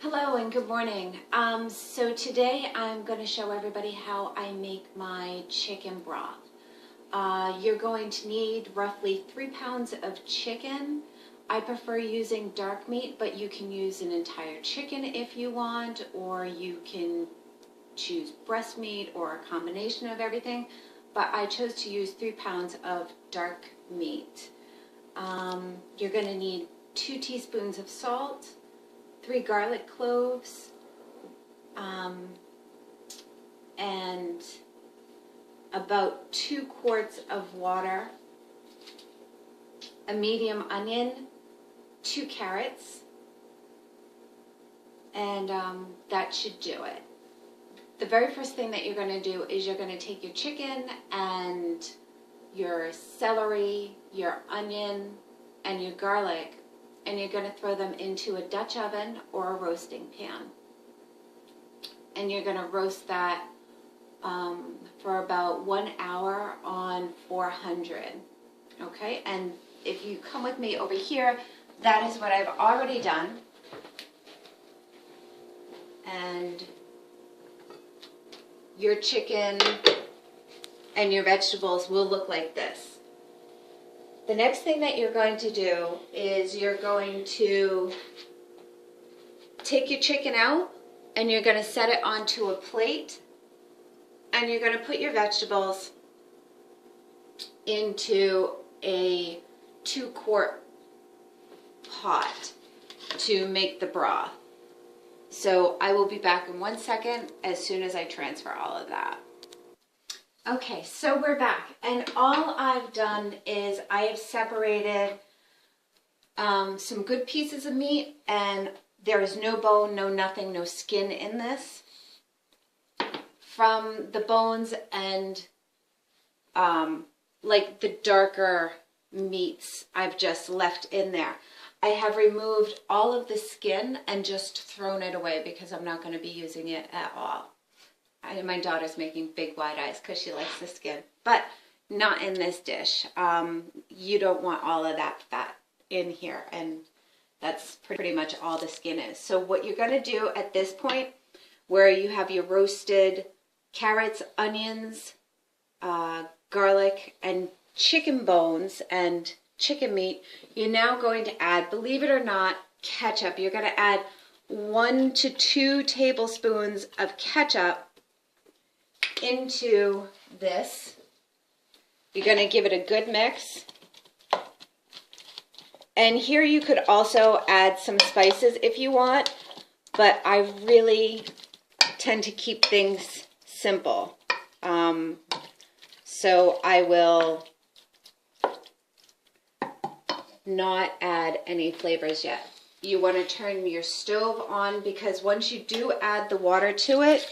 Hello and good morning. So today I'm going to show everybody how I make my chicken broth. You're going to need roughly 3 pounds of chicken. I prefer using dark meat, but you can use an entire chicken if you want, or you can choose breast meat or a combination of everything. But I chose to use 3 pounds of dark meat. You're going to need 2 teaspoons of salt, 3 garlic cloves, and about 2 quarts of water, a medium onion, 2 carrots, and that should do it. The very first thing that you're going to do is you're going to take your chicken and your celery, your onion, and your garlic, and you're going to throw them into a Dutch oven or a roasting pan. And you're going to roast that for about 1 hour on 400. Okay, and if you come with me over here, that is what I've already done. And your chicken and your vegetables will look like this. The next thing that you're going to do is you're going to take your chicken out and you're going to set it onto a plate, and you're going to put your vegetables into a 2-quart pot to make the broth. So I will be back in 1 second as soon as I transfer all of that. Okay, so we're back, and all I've done is I have separated some good pieces of meat, and there is no bone, no nothing, no skin in this, from the bones and like the darker meats I've just left in there. I have removed all of the skin and just thrown it away because I'm not going to be using it at all. My daughter's making big wide eyes because she likes the skin, but not in this dish. You don't want all of that fat in here, and that's pretty much all the skin is. So what you're going to do at this point, where you have your roasted carrots, onions, garlic, and chicken bones and chicken meat, you're now going to add, believe it or not, ketchup. You're going to add 1 to 2 tablespoons of ketchup into this. You're going to give it a good mix. And here you could also add some spices if you want, but I really tend to keep things simple. So I will not add any flavors yet. You want to turn your stove on, because once you do add the water to it,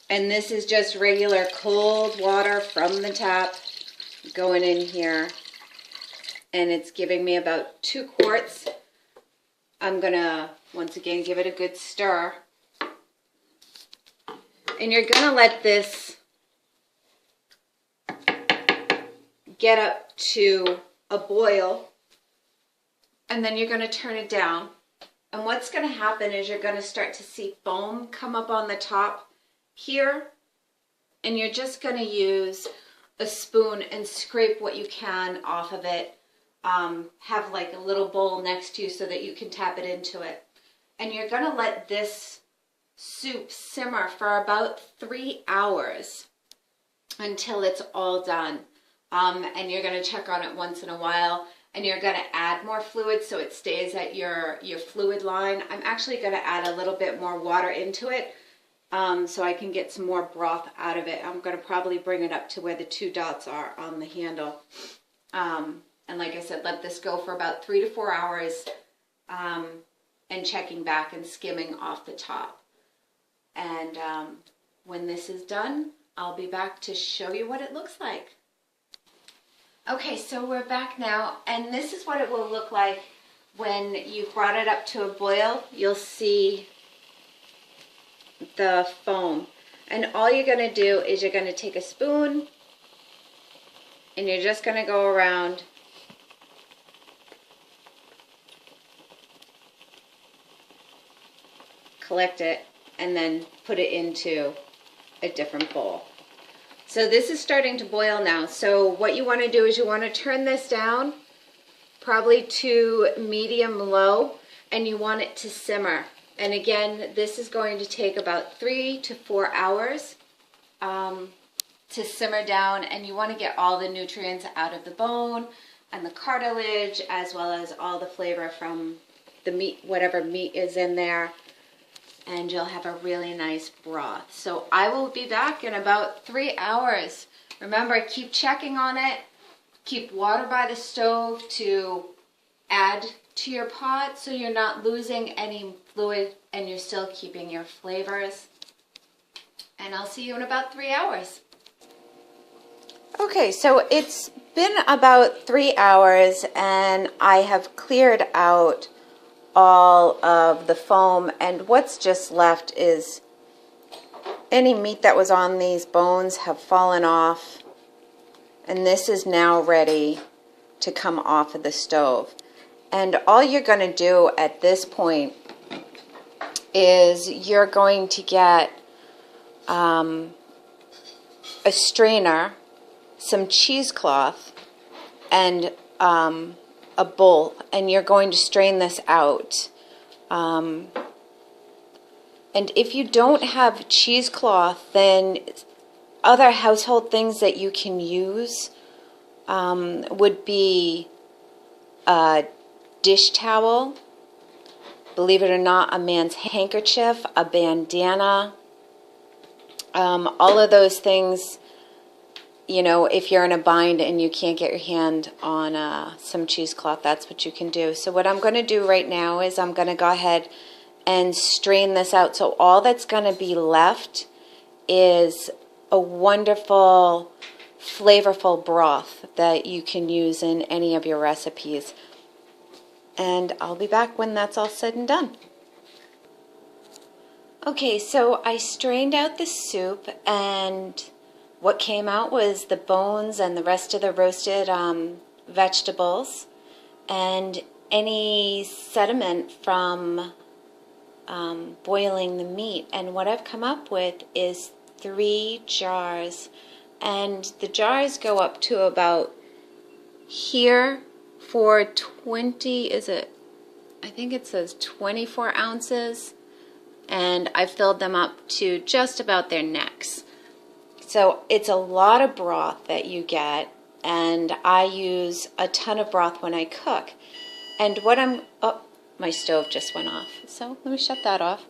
and this is just regular cold water from the tap going in here, and it's giving me about 2 quarts. I'm gonna once again give it a good stir, and you're gonna let this get up to a boil, and then you're gonna turn it down. And what's gonna happen is you're gonna start to see foam come up on the top here, and you're just going to use a spoon and scrape what you can off of it. Have like a little bowl next to you so that you can tap it into it. And you're going to let this soup simmer for about 3 hours until it's all done. And you're going to check on it once in a while, and you're going to add more fluid so it stays at your fluid line. I'm actually going to add a little bit more water into it, so I can get some more broth out of it. I'm going to probably bring it up to where the 2 dots are on the handle. And like I said, let this go for about 3 to 4 hours, and checking back and skimming off the top. And when this is done, I'll be back to show you what it looks like. Okay, so we're back now, and this is what it will look like when you've brought it up to a boil. You'll see the foam, and all you're going to do is you're going to take a spoon, and you're just going to go around collect it, and then put it into a different bowl. So this is starting to boil now. So what you want to do is you want to turn this down probably to medium low, and you want it to simmer. And again, this is going to take about 3 to 4 hours to simmer down, and you want to get all the nutrients out of the bone and the cartilage, as well as all the flavor from the meat, whatever meat is in there, and you'll have a really nice broth. So I will be back in about 3 hours. Remember, keep checking on it. Keep water by the stove to add to your pot so you're not losing any fluid and you're still keeping your flavors. And I'll see you in about 3 hours. Okay, so it's been about 3 hours and I have cleared out all of the foam, and what's just left is any meat that was on these bones have fallen off, and this is now ready to come off of the stove. And all you're going to do at this point is you're going to get a strainer, some cheesecloth, and a bowl, and you're going to strain this out. And if you don't have cheesecloth, then other household things that you can use would be a dish towel, believe it or not, a man's handkerchief, a bandana, all of those things. You know, if you're in a bind and you can't get your hand on some cheesecloth, that's what you can do. So what I'm going to do right now is I'm going to go ahead and strain this out. So all that's going to be left is a wonderful, flavorful broth that you can use in any of your recipes. And I'll be back when that's all said and done. Okay, so I strained out the soup, and what came out was the bones and the rest of the roasted vegetables and any sediment from boiling the meat. And what I've come up with is 3 jars. And the jars go up to about here for 20, I think it says 24 ounces. And I filled them up to just about their necks. So it's a lot of broth that you get, and I use a ton of broth when I cook. And what oh, my stove just went off, so let me shut that off.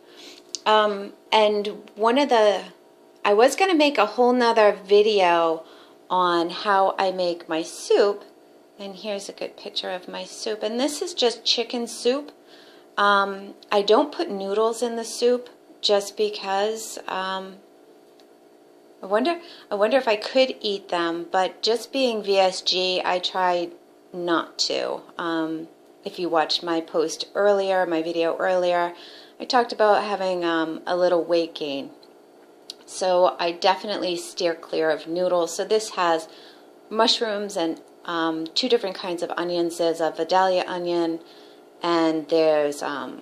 And I was going to make a whole nother video on how I make my soup, and here's a good picture of my soup. And this is just chicken soup. I don't put noodles in the soup just because I wonder if I could eat them, but just being VSG, I tried not to. If you watched my post earlier, my video earlier, I talked about having a little weight gain. So I definitely steer clear of noodles. So this has mushrooms and 2 different kinds of onions. There's a Vidalia onion, and there's a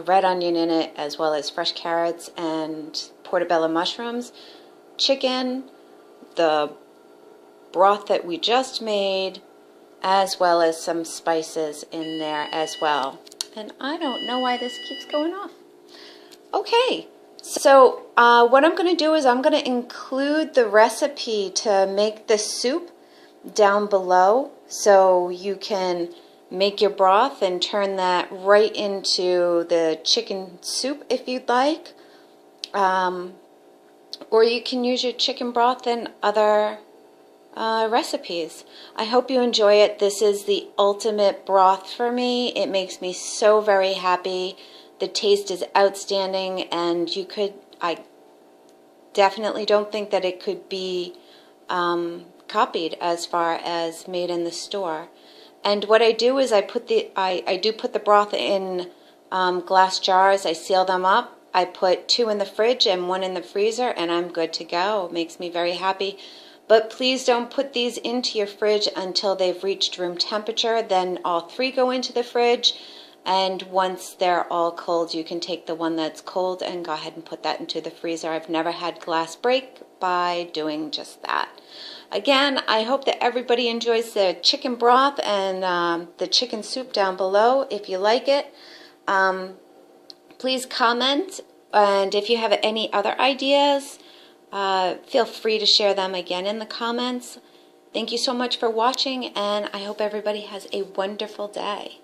red onion in it, as well as fresh carrots and portobello mushrooms. Chicken, the broth that we just made, as well as some spices in there as well. And I don't know why this keeps going off. Okay, so what I'm going to do is I'm going to include the recipe to make the soup down below, so you can make your broth and turn that right into the chicken soup if you'd like. Or you can use your chicken broth in other recipes. I hope you enjoy it. This is the ultimate broth for me. It makes me so very happy. The taste is outstanding, and I definitely don't think that it could be copied as far as made in the store. And what I do is I do put the broth in glass jars. I seal them up. I put 2 in the fridge and 1 in the freezer, and I'm good to go. It makes me very happy. But please don't put these into your fridge until they've reached room temperature. Then all 3 go into the fridge, And once they're all cold, you can take the one that's cold and go ahead and put that into the freezer. I've never had glass break by doing just that. Again, I hope that everybody enjoys the chicken broth and the chicken soup down below. If you like it, please comment. And if you have any other ideas, feel free to share them again in the comments. Thank you so much for watching, and I hope everybody has a wonderful day.